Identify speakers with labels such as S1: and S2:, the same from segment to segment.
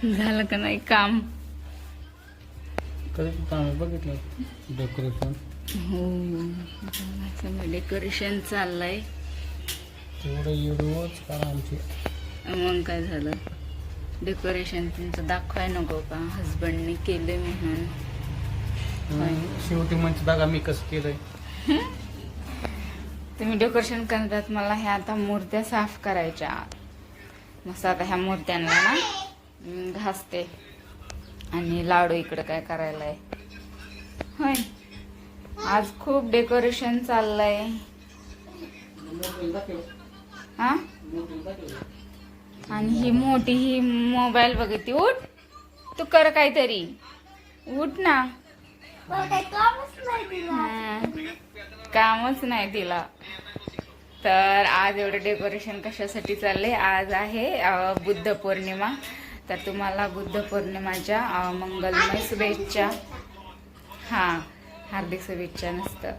S1: झालं का नाही काम?
S2: कधी काम बघितलं डेकोरेशन.
S1: हो, सगळं डेकोरेशन चाललंय.
S2: तेवढं एवढंच करा आमची.
S1: मग काय झालं? डेकोरेशन तुमचं दाखवाय नको का? हजबंडने केलंय म्हणून.
S2: शेवटी म्हणजे बघा मी कसं केलंय.
S1: तुम्ही डेकोरेशन करतात, मला ह्या आता मूर्त्या साफ करायच्या. मस्त आता ह्या मूर्त्यांना ना घासते. आणि लाडू इकडं काय करायला आहे. होय, आज खूप डेकोरेशन चाललंय. हा, आणि ही मोठी ही मोबाईल बघते. उठ, तू कर काहीतरी. उठ ना. कामच नाही तिला. तर आज एवढं डेकोरेशन कशासाठी चाललंय? आज आहे बुद्ध पौर्णिमा. तर तुम्हाला बुद्ध पौर्णिमाच्या मंगलमय शुभेच्छा. हार्दिक शुभेच्छा नसतं.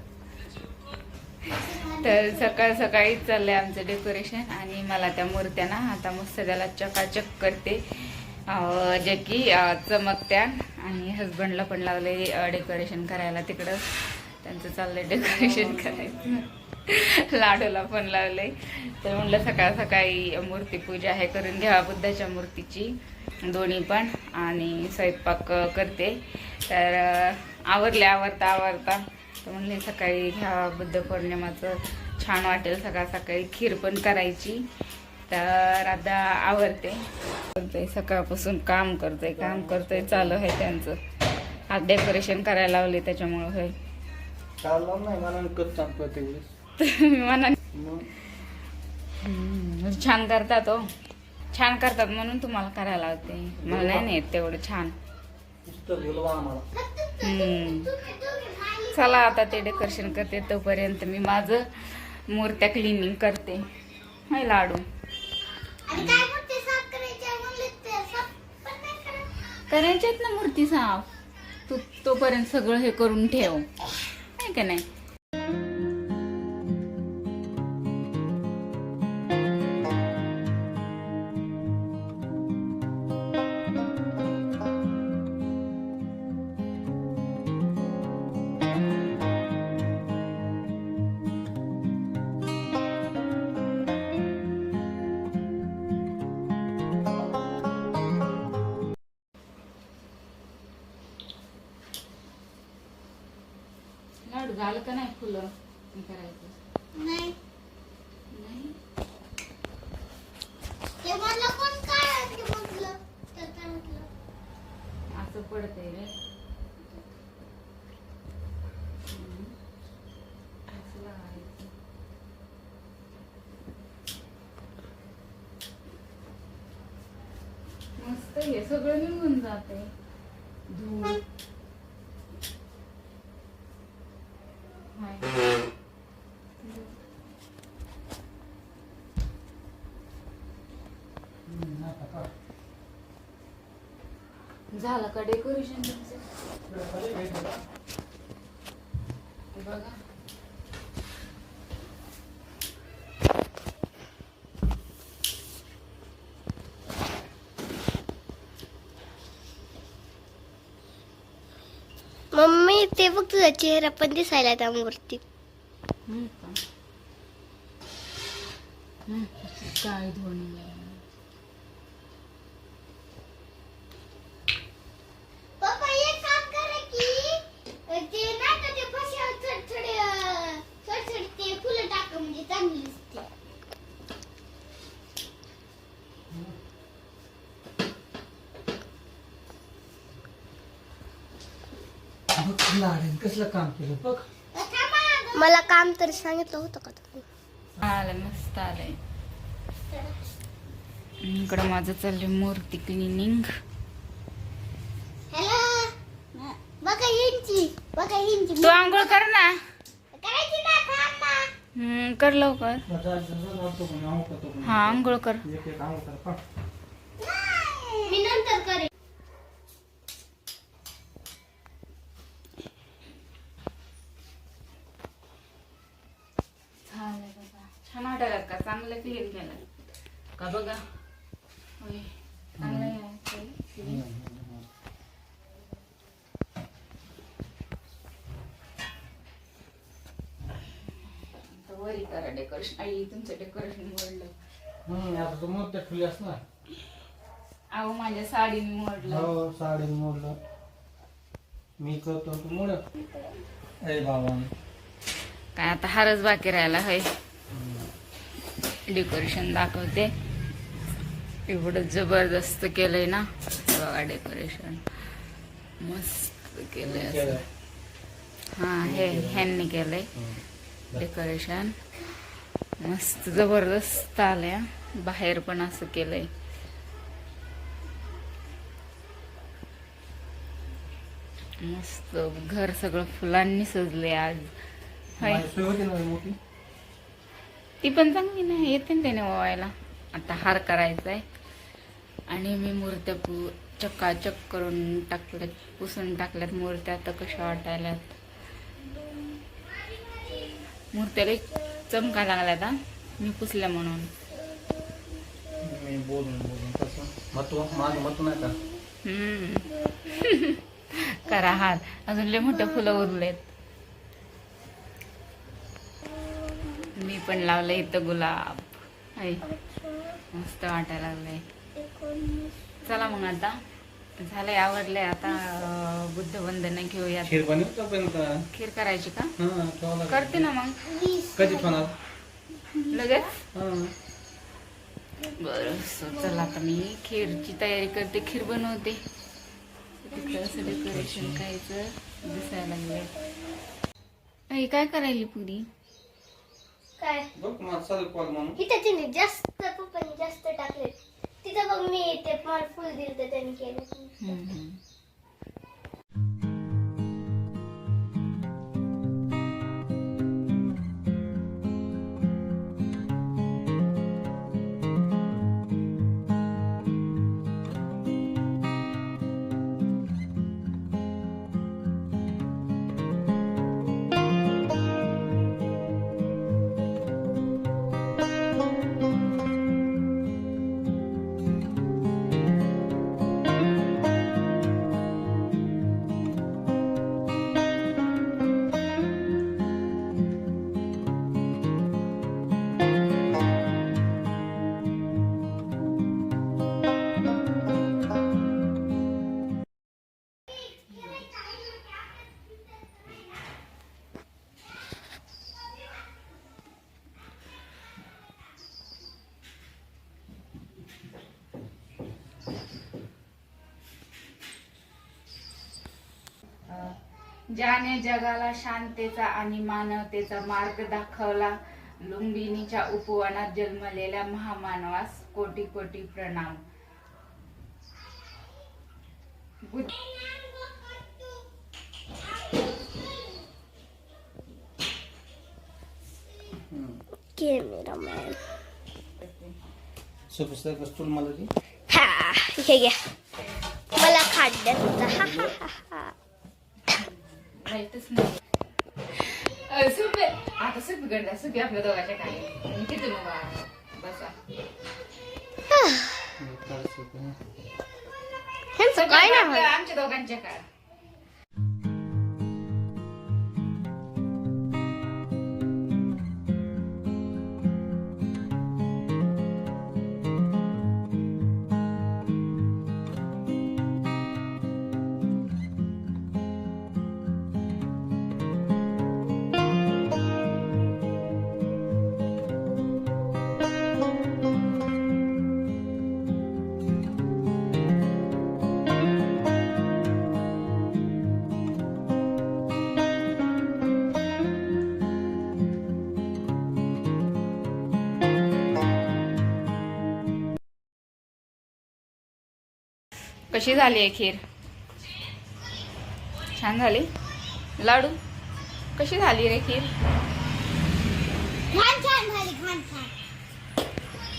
S1: तर सकाळ सकाळी चाललंय आमचं डेकोरेशन. आणि मला त्या मूर्त्या ना आता मस्त त्याला चकाचक करते, जे की चमकत्या. आणि हजबंडला पण लावले डेकोरेशन करायला तिकडं. त्यांचं चाललंय डेकोरेशन करायचं. लाडूला पण लावले. तर म्हणलं सकाळ सकाळी मूर्तीपूजा हे करून घ्यावा बुद्धाच्या मूर्तीची, दोन्ही पण. आणि स्वयंपाक करते. तर आवरता तर म्हणले सकाळी घ्यावा बुद्ध पौर्णिमाचं, छान वाटेल. सकाळ सकाळी खीर पण करायची. तर आता आवरते. सकाळपासून काम करतोय चालू आहे त्यांचं. आज डेकोरेशन करायला लावले त्याच्यामुळं होय. छान करतात हो, छान करतात म्हणून तुम्हाला करायला लावते. मला नाही येत तेवढं छान. चला आता ते डेकोरेशन करते, तोपर्यंत मी माझं मूर्त्या क्लिनिंग करते. हाय लाडू, करायच्यात ना मूर्ती साफ. तू तोपर्यंत सगळं हे करून ठेव, आहे का नाही? लाडू झालं का नाही फुलं करायचं? नाही. असं पडतंय रे. असं लावायचं. मस्त हे सगळं निघून जाते धूळ. झालं का डेकोरेशन तुमचं? बघा,
S3: मम्मी ते बघ, तुझा चेहरा पण दिसायला त्या मूर्तीत.
S1: काय धोनी
S2: कसलं काम केलं बघ.
S3: मला काम तरी सांगितलं होतं का तुम्ही?
S1: आलं, मस्त आलंय. इकडं माझं चाललंय मूर्ती क्लिनिंग. तू आंघोळ कर ना. कर लवकर. हा, आंघोळ कर.
S3: मी नंतर करेन.
S1: छान वाटायला का? चांगलं क्लीन केलं का? बघा, चांगलं घरी करा डेकोरेशन. आई तुमचं डेकोरेशन मोडलं.
S2: आता तू मोठ्या ठेवली असणार.
S1: अहो माझ्या साडीने मोडलं.
S2: हो साडी मोडलं. मी करतो तू मोड. अरे बाबा
S1: काय आता हारच बाकी राहिला होय. डेकोरेशन दाखवते. एवढं जबरदस्त केलंय ना बघा डेकोरेशन. मस्त केलंय असं. हा ह्यांनी केलंय डेकोरेशन. मस्त जबरदस्त आलंय. बाहेर पण असं केलंय. मस्त घर सगळं फुलांनी सजले आज. हाय
S2: होती ना मोठी.
S1: ती पण चांगली नाही येते ना त्याने ओवायला. आता हार करायचा आहे आणि मी मूर्त्या चकाचक करून टाकल्यात, पुसून टाकल्यात मूर्त्या. आता कशा वाटायल्यात. मूर्त्याला चमका लागला आता मी पुसल्या म्हणून.
S2: मी बोलून कसं माझं मत नाही का.
S1: करा हार. अजून लय मोठे फुलं उरलेत. मी पण लावलंय इथं गुलाब. हाय मस्त वाटायला लागलंय. चला मग आता झालंय, आवडलंय. आता बुद्धवंदना घेऊया.
S2: खीर बनवतो पण
S1: खीर करायची का?
S2: ठेवला
S1: करते ना मग.
S2: कधी ठेवणार.
S1: लगेच बरं. चला आता मी खीरची तयारी करते. खीर बनवते. असं डेकोरेशन करायचं दिसायला लागलंय. आई काय करायली पुरी?
S3: काय
S2: बघ मला साधं कॉल म्हणून.
S3: इथं तिने जास्त पप्पांनी जास्त टाकले. तिथं बघ मी ते मला फुल दिलं तर त्यांनी केलं.
S1: ज्याने जगाला शांततेचा आणि मानवतेचा मार्ग दाखवला, लुंबिनीच्या उपवनात जन्मलेल्या महामानवास कोटी कोटी प्रणाम.
S3: कॅमेरामॅन
S2: सुपस्तर कस्तूर मला ती.
S3: हा हे घ्या. मला खाड्याचा
S1: माहितच नाही. सुपे आता सुपी गंडा सुपी आपल्या दोघांच्या खाली. किती मग बसा.
S3: काय ना
S1: आमच्या दोघांच्या काळ. कशी झाली आहे खीर? छान झाली. लाडू कशी झाली रे खीर?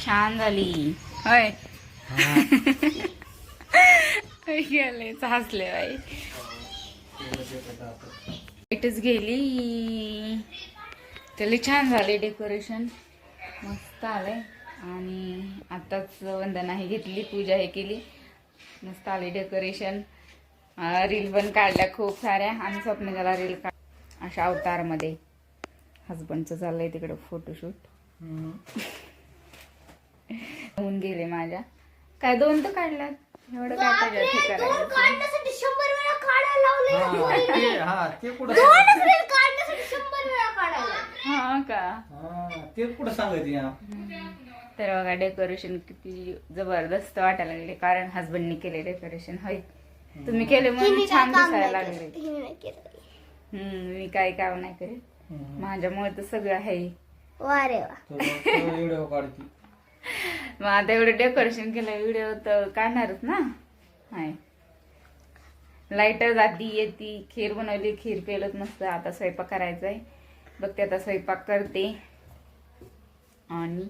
S1: छान झाली होय. गेलेच हसले बाई. इथेच गेली. त्याला छान झाले डेकोरेशन. मस्त आलंय. आणि आताच वंदना हे घेतली, पूजा हे केली. मस्त आले डेकोरेशन. रील पण काढल्या खूप साऱ्या. आणि स्वप्नाला रील काढ अशा अवतारमध्ये. हजबंडचं चाललंय तिकडे फोटोशूट. होऊन गेले माझ्या. काय 2 तर काढल्यात. एवढं काय
S3: बापरे,
S1: पाहिजे
S3: 2 काढण्यासाठी 100 वेळा काढायला लावले.
S2: हा ते कुठं
S3: 2च रील काढण्यासाठी 100 वेळा काढायला.
S1: हा का.
S2: हा ते कुठं सांगायची हा.
S1: तर बघा डेकोरेशन किती जबरदस्त वाटायला लागले, कारण हजबंडनी केले डेकोरेशन. होय, तुम्ही केले म्हणून
S3: हिने
S1: छान
S3: काय काम
S1: दिसायला
S3: नाही
S1: लागले.
S3: केलं. हिने नाही केलं.
S1: मी काही काम नाही करेल, माझ्यामुळे तर सगळं आहे.
S3: वा रे वा.
S2: व्हिडिओ काढती.
S1: मग आता एवढं डेकोरेशन केलं, व्हिडिओ तर काढणारच ना. हाय, लाईट जाती येती. खीर बनवली, खीर पेलत मस्त. आता स्वयंपाक करायचा आहे. बघते आता स्वयंपाक करते. आणि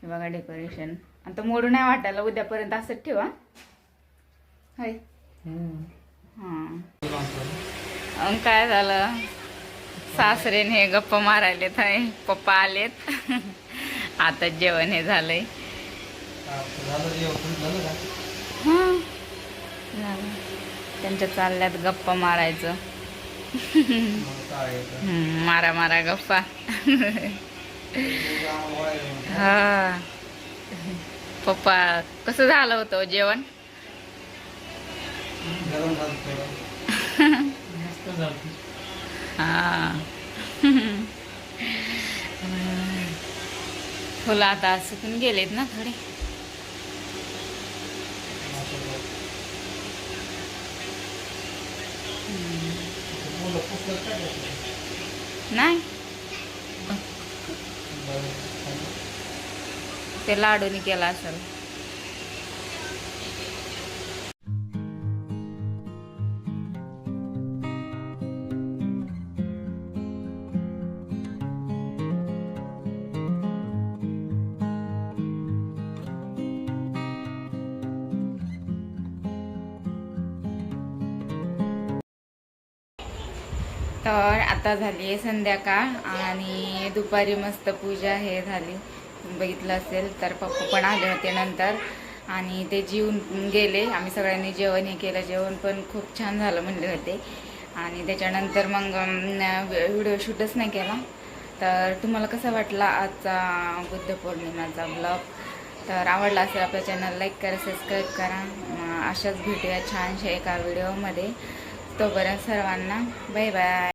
S1: हे बघा डेकोरेशन आता मोडू नाही वाटायला. उद्यापर्यंत असंच ठेवा. हाय. हा, काय झालं, सासरेने हे गप्पा मारायलेत. आहे पप्पा आलेत. आता जेवण हे झालंय.
S2: झालं जेवण झालं का?
S1: हं, झालं. त्यांच्या चालल्यात गप्पा मारायचं.
S2: मग काय येतं?
S1: मारा मारा गप्पा.
S2: आम्हाला
S1: हा, पप्पा कसं झालं होतं जेवण?
S2: गरम झालं थोडं. मस्त झालं.
S1: हा. फुलं आता सुकून गेलेत ना थोडे.
S2: मुलं पुस्तक काय करतात?
S1: नाही, ते लाडूनी केला असेल. तर आता झाली आहे संध्याकाळ आणि दुपारी मस्त पूजा हे झाली. बघितलं असेल तर पप्पा पण आले होते नंतर आणि ते जेवून गेले. आम्ही सगळ्यांनी जेवण हे केलं. जेवण पण खूप छान झालं म्हणले होते. आणि त्याच्यानंतर मग व्हिडिओ शूटच नाही केला. तर तुम्हाला कसा वाटला आजचा बुद्धपौर्णिमाचा ब्लॉग? तर आवडला असेल आपल्या चॅनल लाईक करा, सबस्क्राईब करा. अशाच भेटूया छानशा एका व्हिडिओमध्ये. तोपर्यंत सर्वांना बाय बाय.